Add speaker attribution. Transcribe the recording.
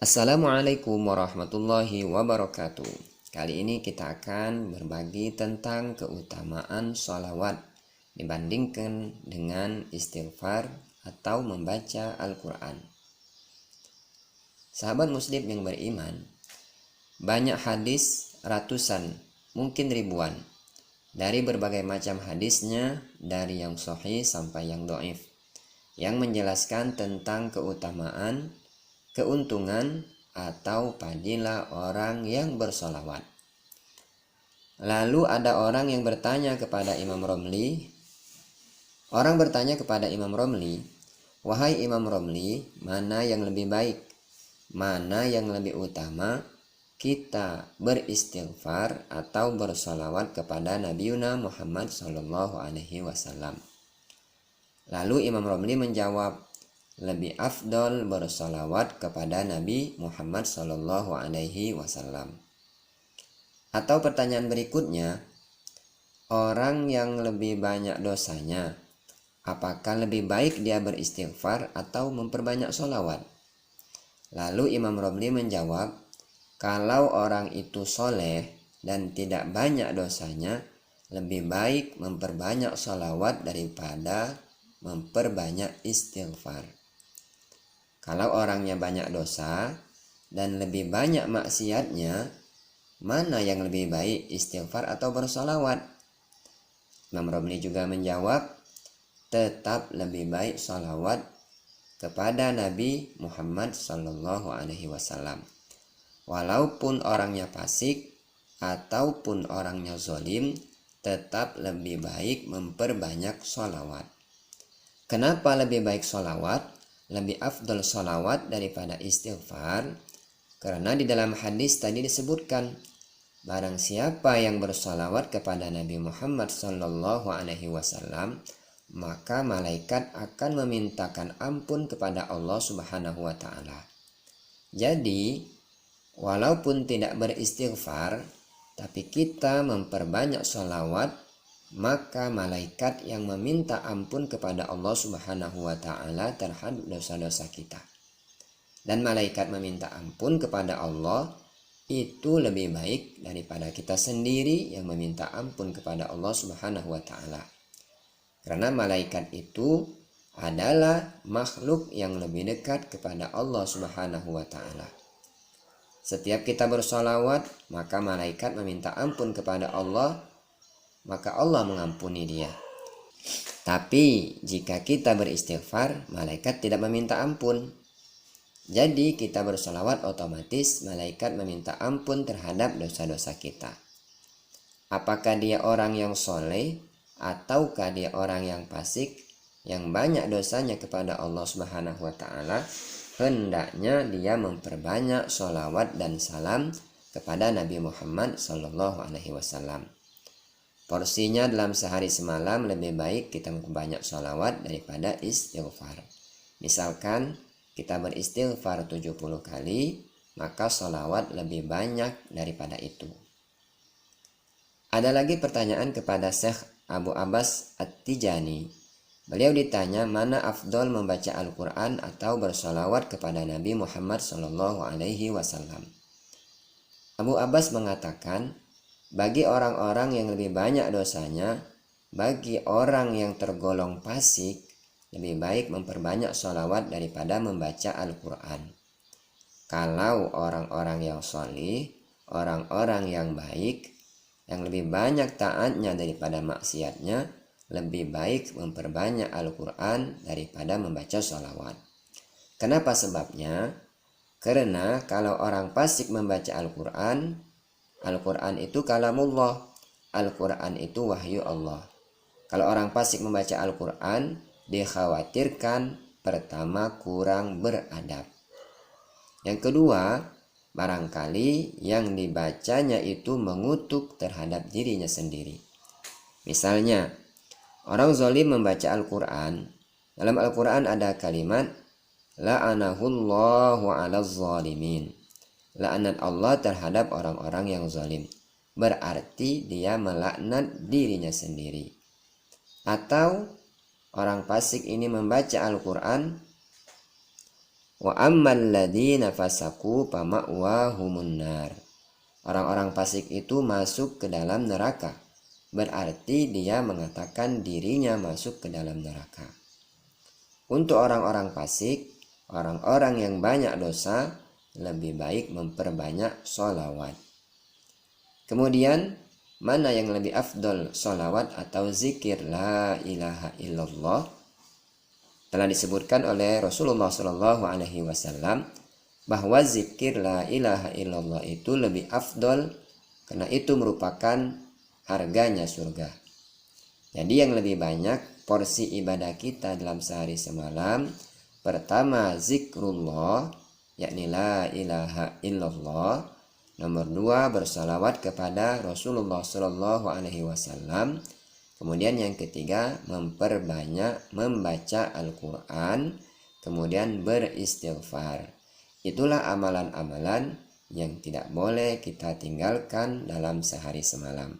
Speaker 1: Assalamualaikum warahmatullahi wabarakatuh. Kali ini kita akan berbagi tentang keutamaan sholawat dibandingkan dengan istighfar atau membaca Al-Quran. Sahabat muslim yang beriman, banyak hadis, ratusan, mungkin ribuan, dari berbagai macam hadisnya, dari yang sahih sampai yang dhaif, yang menjelaskan tentang keutamaan, keuntungan atau fadilah orang yang bersolawat. Lalu ada orang yang bertanya kepada Imam Romli. Orang bertanya kepada Imam Romli, "Wahai Imam Romli, mana yang lebih baik? Mana yang lebih utama? Kita beristighfar atau bersolawat kepada Nabiuna Muhammad SAW?" Lalu Imam Romli menjawab, lebih afdol bersolawat kepada Nabi Muhammad SAW. Atau pertanyaan berikutnya, orang yang lebih banyak dosanya, apakah lebih baik dia beristighfar atau memperbanyak solawat? Lalu Imam Romli menjawab, kalau orang itu soleh dan tidak banyak dosanya, lebih baik memperbanyak solawat daripada memperbanyak istighfar. Kalau orangnya banyak dosa dan lebih banyak maksiatnya, mana yang lebih baik, istighfar atau bersolawat? Imam Romli juga menjawab, tetap lebih baik solawat kepada Nabi Muhammad SAW. Walaupun orangnya fasik ataupun orangnya zalim, tetap lebih baik memperbanyak solawat. Kenapa lebih baik solawat? Lebih afdal solawat daripada istighfar? Karena di dalam hadis tadi disebutkan, barang siapa yang bersolawat kepada Nabi Muhammad SAW, maka malaikat akan memintakan ampun kepada Allah Subhanahu wa Ta'ala. Jadi, walaupun tidak beristighfar, tapi kita memperbanyak solawat, maka malaikat yang meminta ampun kepada Allah Subhanahu wa Ta'ala terhadap dosa-dosa kita. Dan malaikat meminta ampun kepada Allah itu lebih baik daripada kita sendiri yang meminta ampun kepada Allah Subhanahu wa Ta'ala. Karena malaikat itu adalah makhluk yang lebih dekat kepada Allah Subhanahu wa Ta'ala. Setiap kita bersolawat, maka malaikat meminta ampun kepada Allah, maka Allah mengampuni dia. Tapi jika kita beristighfar, malaikat tidak meminta ampun. Jadi kita bersolawat, otomatis malaikat meminta ampun terhadap dosa-dosa kita. Apakah dia orang yang soleh ataukah dia orang yang fasik, yang banyak dosanya kepada Allah Subhanahu wa Ta'ala, hendaknya dia memperbanyak solawat dan salam kepada Nabi Muhammad SAW. Porsinya dalam sehari semalam lebih baik kita memperbanyak sholawat daripada istighfar. Misalkan kita beristighfar 70 kali, maka sholawat lebih banyak daripada itu. Ada lagi pertanyaan kepada Syekh Abu Abbas At-Tijani. Beliau ditanya, mana afdol membaca Al-Quran atau bersholawat kepada Nabi Muhammad SAW? Abu Abbas mengatakan, bagi orang-orang yang lebih banyak dosanya, bagi orang yang tergolong fasik, lebih baik memperbanyak sholawat daripada membaca Al-Quran. Kalau orang-orang yang sholih, orang-orang yang baik, yang lebih banyak taatnya daripada maksiatnya, lebih baik memperbanyak Al-Quran daripada membaca sholawat. Kenapa sebabnya? Karena kalau orang fasik membaca Al-Quran, Al-Quran itu kalamullah, Al-Quran itu wahyu Allah. Kalau orang fasik membaca Al-Quran, dikhawatirkan pertama kurang beradab. Yang kedua, barangkali yang dibacanya itu mengutuk terhadap dirinya sendiri. Misalnya, orang zalim membaca Al-Quran. Dalam Al-Quran ada kalimat la'anahullahu 'alaz zalimin. Laknat Allah terhadap orang-orang yang zalim. Berarti dia melaknat dirinya sendiri. Atau orang fasik ini membaca Al-Quran, Wa ammal ladzina fasaqu fama'wahumun nar. Orang-orang fasik itu masuk ke dalam neraka. Berarti dia mengatakan dirinya masuk ke dalam neraka. Untuk orang-orang fasik, orang-orang yang banyak dosa, lebih baik memperbanyak sholawat. Kemudian, mana yang lebih afdol, sholawat atau zikir la ilaha illallah? Telah disebutkan oleh Rasulullah SAW bahwa zikir la ilaha illallah itu lebih afdol karena itu merupakan harganya surga. Jadi yang lebih banyak porsi ibadah kita dalam sehari semalam, pertama zikrullah, yakni la ilaha illallah. Nomor 2 bersalawat kepada Rasulullah SAW. Kemudian yang ketiga memperbanyak membaca Al-Quran, kemudian beristighfar. Itulah amalan-amalan yang tidak boleh kita tinggalkan dalam sehari semalam.